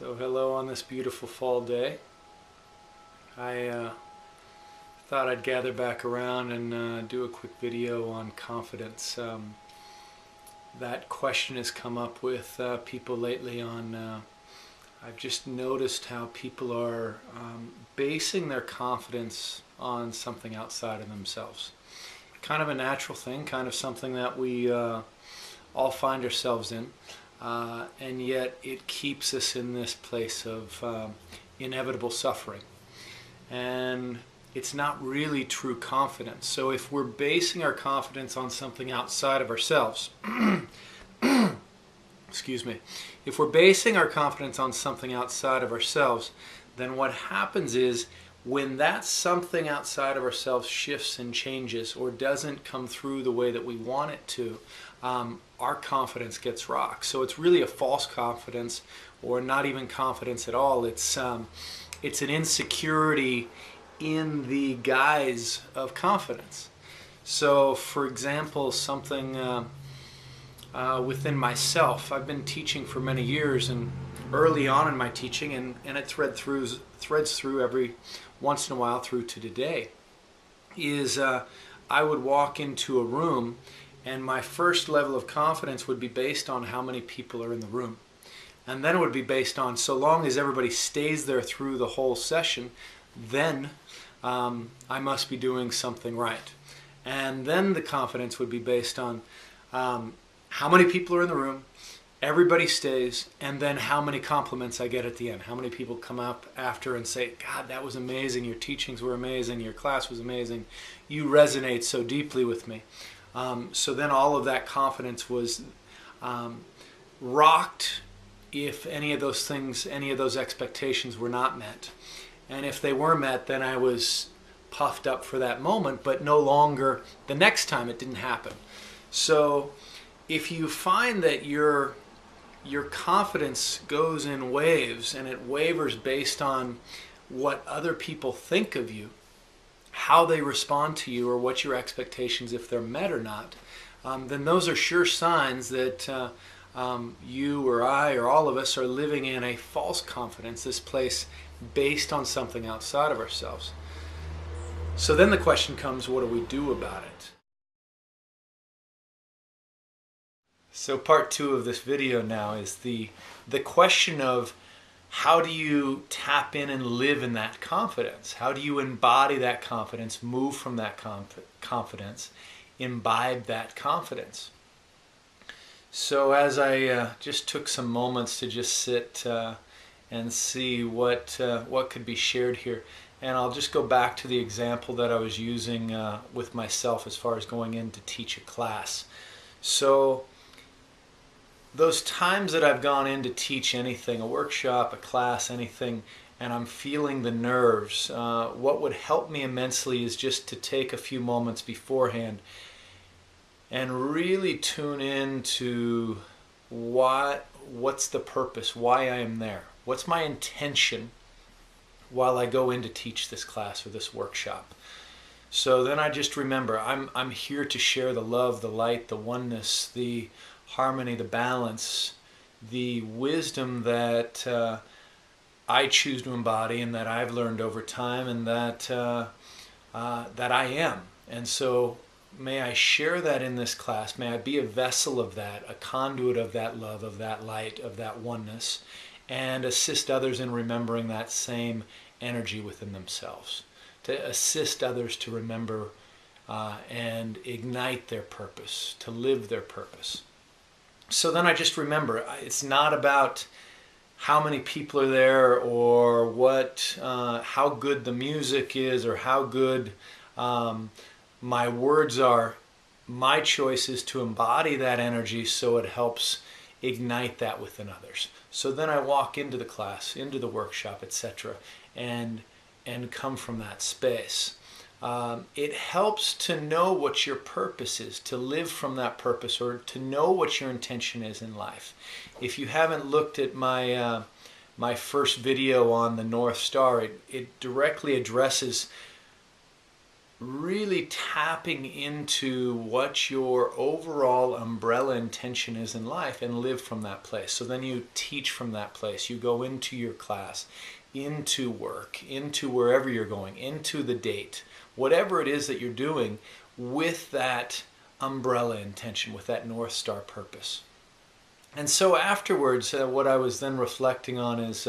So hello on this beautiful fall day. I thought I'd gather back around and do a quick video on confidence. That question has come up with people lately on, I've just noticed how people are basing their confidence on something outside of themselves. Kind of a natural thing, kind of something that we all find ourselves in. And yet it keeps us in this place of inevitable suffering. And it's not really true confidence. So if we're basing our confidence on something outside of ourselves, excuse me, if we're basing our confidence on something outside of ourselves, then what happens is when that something outside of ourselves shifts and changes or doesn't come through the way that we want it to, our confidence gets rocked. So it's really a false confidence, or not even confidence at all. It's an insecurity in the guise of confidence. So for example, something within myself, I've been teaching for many years, and early on in my teaching, and it threads through every once in a while through to today, is I would walk into a room and my first level of confidence would be based on how many people are in the room. And then it would be based on, so long as everybody stays there through the whole session, then I must be doing something right. And then the confidence would be based on how many people are in the room, everybody stays, and then how many compliments I get at the end. How many people come up after and say, God, that was amazing, your teachings were amazing, your class was amazing, you resonate so deeply with me. So then all of that confidence was rocked if any of those things, any of those expectations were not met. And if they were met, then I was puffed up for that moment, but no longer the next time it didn't happen. So if you find that your confidence goes in waves and it wavers based on what other people think of you, how they respond to you, or what your expectations, if they're met or not, then those are sure signs that you or I or all of us are living in a false confidence, this place based on something outside of ourselves. So then the question comes, what do we do about it? So part 2 of this video now is the question of how do you tap in and live in that confidence? How do you embody that confidence, move from that confidence, imbibe that confidence? So as I just took some moments to just sit and see what could be shared here, and I'll just go back to the example that I was using with myself as far as going in to teach a class. So those times that I've gone in to teach anything, a workshop, a class, anything, and I'm feeling the nerves, what would help me immensely is just to take a few moments beforehand and really tune in to what's the purpose, why I am there, what's my intention while I go in to teach this class or this workshop. So then I just remember, I'm here to share the love, the light, the oneness, the harmony, the balance, the wisdom that I choose to embody and that I've learned over time, and that I am. And so may I share that in this class. May I be a vessel of that, a conduit of that love, of that light, of that oneness, and assist others in remembering that same energy within themselves, to assist others to remember and ignite their purpose, to live their purpose. So then I just remember, it's not about how many people are there, or how good the music is, or how good my words are. My choice is to embody that energy so it helps ignite that within others. So then I walk into the class, into the workshop, etc., and come from that space. It helps to know what your purpose is, to live from that purpose, or to know what your intention is in life. If you haven't looked at my my first video on the North Star, it directly addresses really tapping into what your overall umbrella intention is in life and live from that place. So then you teach from that place. You go into your class, into work, into wherever you're going, into the date, whatever it is that you're doing with that umbrella intention, with that North Star purpose. And so afterwards, what I was then reflecting on is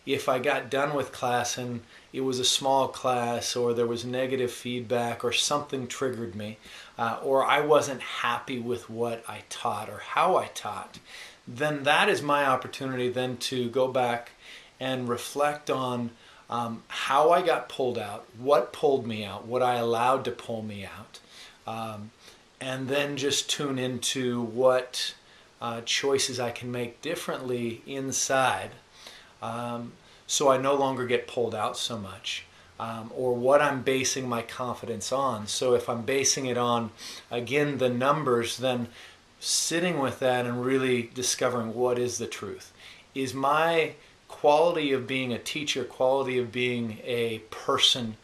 if I got done with class and it was a small class, or there was negative feedback, or something triggered me, or I wasn't happy with what I taught or how I taught, then that is my opportunity then to go back and reflect on how I got pulled out, what pulled me out, what I allowed to pull me out, and then just tune into what choices I can make differently inside, so I no longer get pulled out so much, or what I'm basing my confidence on. So if I'm basing it on, again, the numbers, then sitting with that and really discovering what is the truth. Is my quality of being a teacher, quality of being a person,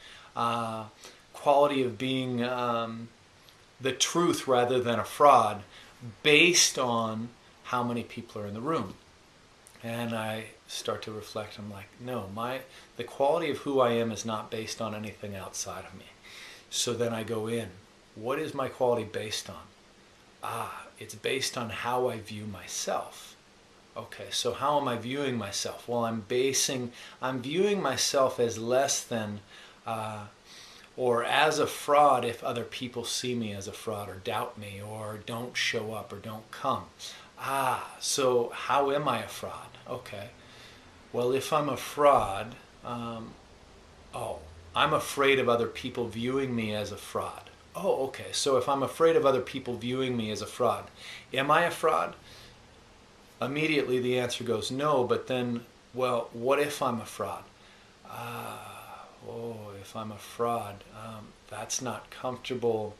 quality of being the truth rather than a fraud, based on how many people are in the room? And I start to reflect. I'm like, no, the quality of who I am is not based on anything outside of me. So then I go in. What is my quality based on? It's based on how I view myself. Okay, so how am I viewing myself? Well, I'm viewing myself as less than, or as a fraud if other people see me as a fraud, or doubt me, or don't show up, or don't come. So how am I a fraud? Okay. Well, if I'm a fraud, I'm afraid of other people viewing me as a fraud. Oh, okay. So if I'm afraid of other people viewing me as a fraud, am I a fraud? Immediately the answer goes no, but then, well, what if I'm a fraud? If I'm a fraud, that's not comfortable.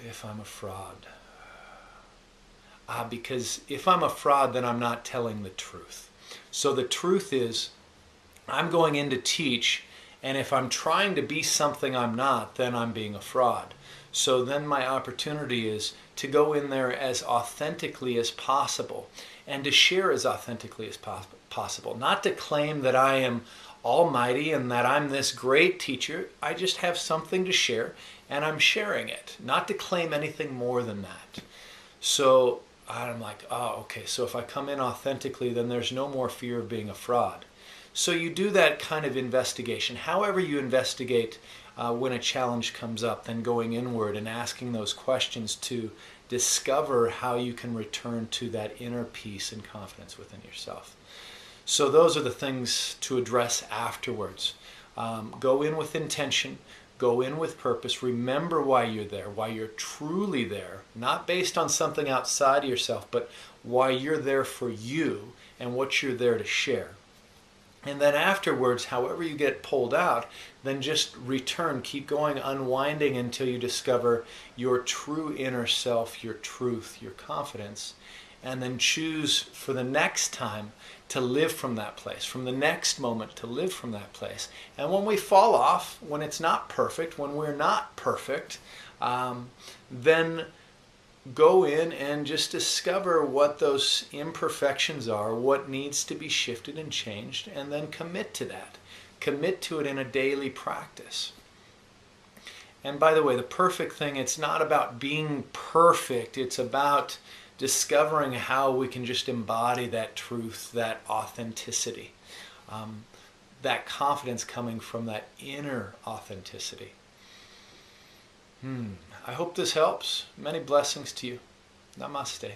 If I'm a fraud. Because if I'm a fraud, then I'm not telling the truth. So the truth is, I'm going in to teach, and if I'm trying to be something I'm not, then I'm being a fraud. So then my opportunity is to go in there as authentically as possible, and to share as authentically as possible. Not to claim that I am almighty and that I'm this great teacher. I just have something to share, and I'm sharing it. Not to claim anything more than that. So I'm like, okay, so if I come in authentically, then there's no more fear of being a fraud. So you do that kind of investigation. However you investigate when a challenge comes up, then going inward and asking those questions to discover how you can return to that inner peace and confidence within yourself. So those are the things to address afterwards. Go in with intention. Go in with purpose. Remember why you're there, why you're truly there, not based on something outside of yourself, but why you're there for you and what you're there to share. And then afterwards, however you get pulled out, then just return, keep going, unwinding until you discover your true inner self, your truth, your confidence, and then choose for the next time to live from that place, from the next moment to live from that place. And when we fall off, when it's not perfect, when we're not perfect, then go in and just discover what those imperfections are, what needs to be shifted and changed, and then commit to that. Commit to it in a daily practice. And by the way, the perfect thing, it's not about being perfect, it's about discovering how we can just embody that truth, that authenticity, that confidence coming from that inner authenticity. I hope this helps. Many blessings to you. Namaste.